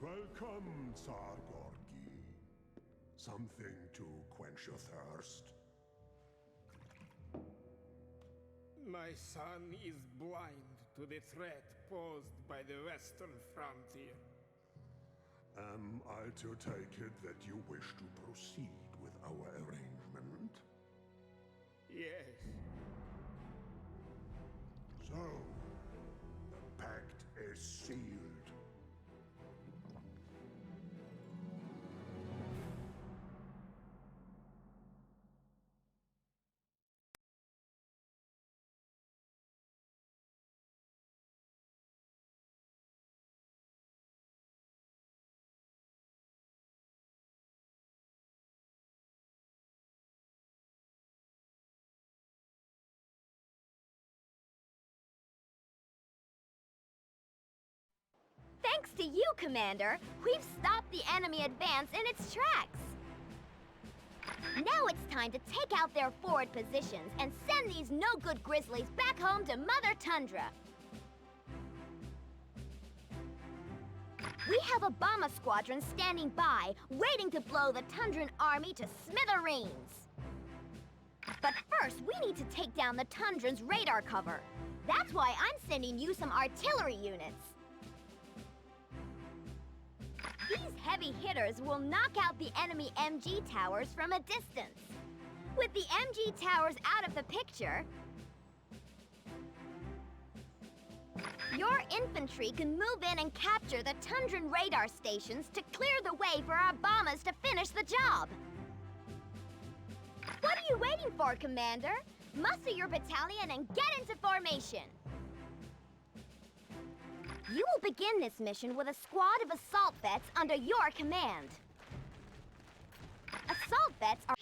Welcome, Tsar Gorgi. Something to quench your thirst? My son is blind to the threat posed by the western frontier. Am I to take it that you wish to proceed with our arrangement? Yes. So, the pact is sealed. Thanks to you, Commander, we've stopped the enemy advance in its tracks. Now it's time to take out their forward positions and send these no-good grizzlies back home to Mother Tundra. We have a bomber squadron standing by, waiting to blow the Tundran army to smithereens. But first, we need to take down the Tundran's radar cover. That's why I'm sending you some artillery units. These heavy hitters will knock out the enemy MG towers from a distance. With the MG towers out of the picture, your infantry can move in and capture the Tundran radar stations to clear the way for our bombers to finish the job. What are you waiting for, Commander? Muster your battalion and get into formation. You will begin this mission with a squad of assault vets under your command. Assault vets are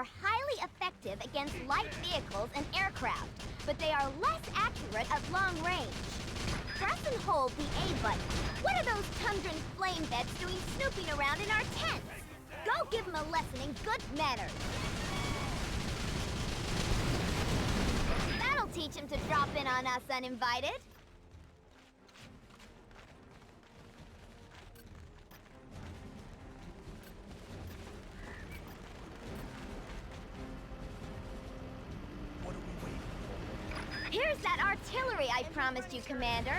highly effective against light vehicles and aircraft, but they are less accurate at long range. Press and hold the A button. What are those Tundran flame vets doing snooping around in our tents? Go give them a lesson in good manners. That'll teach them to drop in on us uninvited. What are we waiting for? Here's that artillery I promised you, Commander.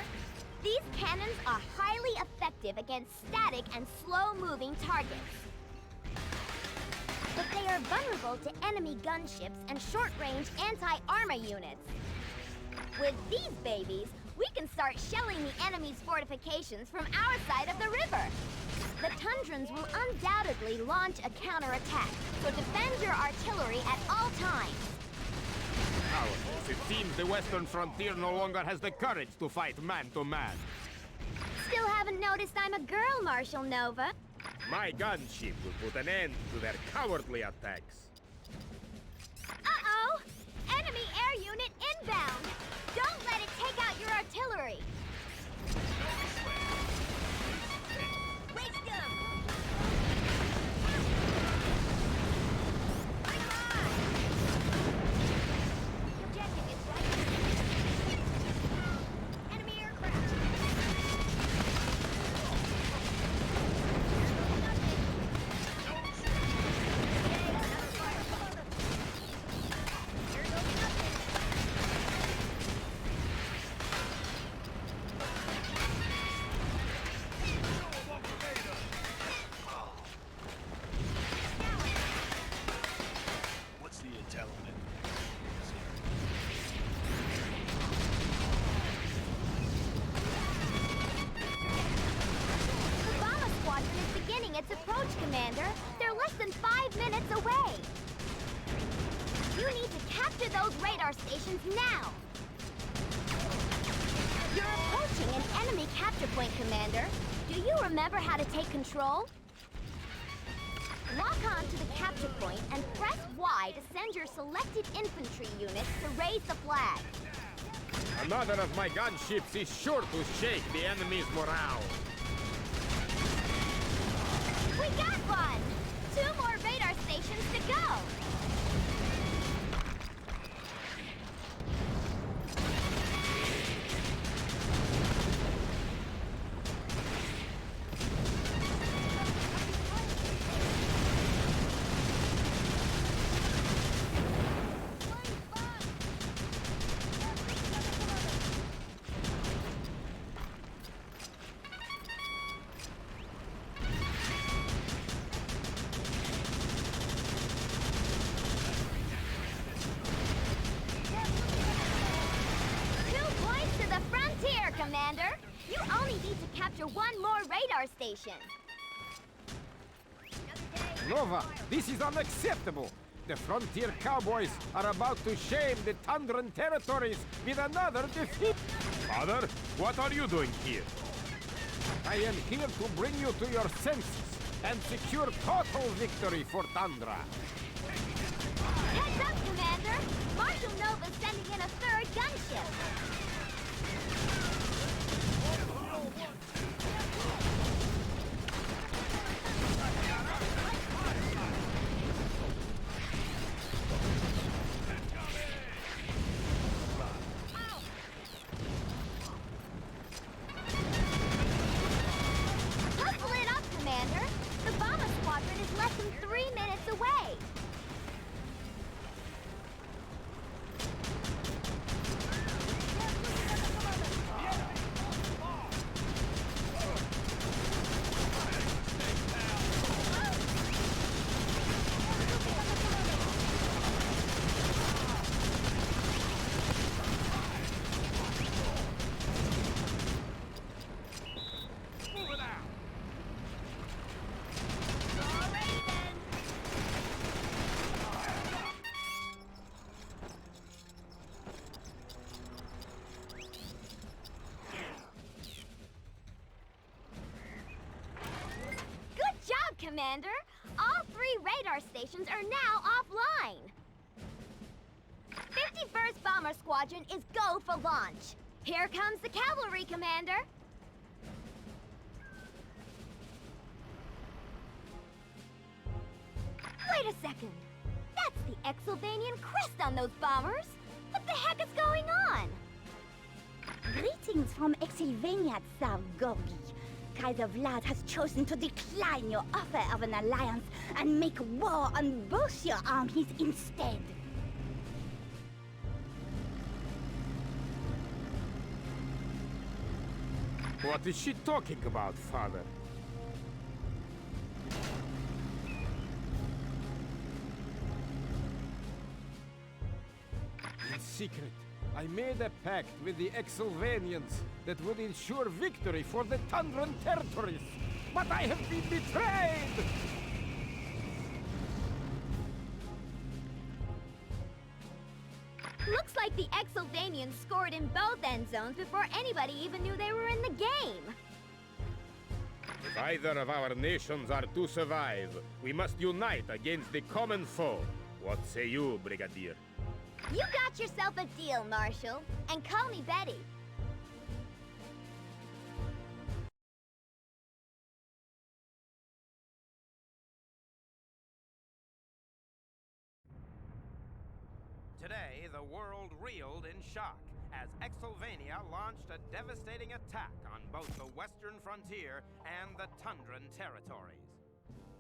These cannons are highly effective against static and slow-moving targets. But they are vulnerable to enemy gunships and short-range anti-armor units. With these babies, we can start shelling the enemy's fortifications from our side of the river. The Tundrans will undoubtedly launch a counterattack, so defend your artillery at all times. Powerless. It seems the western frontier no longer has the courage to fight man-to-man. Still haven't noticed I'm a girl, Marshal Nova. My gunship will put an end to their cowardly attacks. Uh-oh! Enemy air unit inbound! Don't let it take out your artillery! Its approach, Commander. They're less than 5 minutes away. You need to capture those radar stations now. You're approaching an enemy capture point, Commander. Do you remember how to take control? Lock on to the capture point and press Y to send your selected infantry units to raise the flag. Another of my gunships is sure to shake the enemy's morale. We We got one! 2 more radar stations to go! Commander, you only need to capture 1 more radar station. Nova, this is unacceptable. The frontier cowboys are about to shame the Tundran territories with another defeat. Father, what are you doing here? I am here to bring you to your senses and secure total victory for Tundra. Heads up, Commander! Marshal Nova's sending in a 3rd gunship. Hustle it up, Commander! The bomber squadron is less than 3 minutes away. Commander, all 3 radar stations are now offline. 51st Bomber Squadron is go for launch. Here comes the cavalry, Commander. Wait a second. That's the Exylvanian crest on those bombers. What the heck is going on? Greetings from Exylvania, Tsar Gorgi. Kaiser Vlad has chosen to decline your offer of an alliance and make war on both your armies instead. What is she talking about, Father? In secret, I made a pact with the Exylvanians that would ensure victory for the Tundran territories. But I have been betrayed! Looks like the Exylvanians scored in both end zones before anybody even knew they were in the game. If either of our nations are to survive, we must unite against the common foe. What say you, Brigadier? You got yourself a deal, Marshal. And call me Betty. Today, the world reeled in shock as Exylvania launched a devastating attack on both the western frontier and the Tundran territories.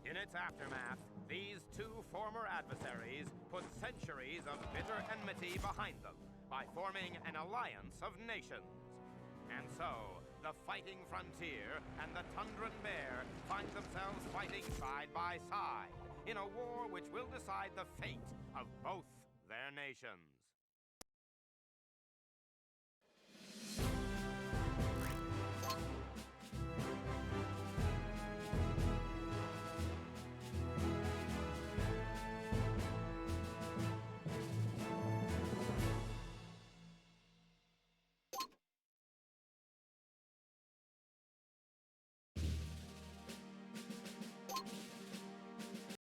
In its aftermath, these 2 former adversaries put centuries of bitter enmity behind them by forming an alliance of nations. And so, the fighting frontier and the Tundran bear find themselves fighting side by side in a war which will decide the fate of both their nations.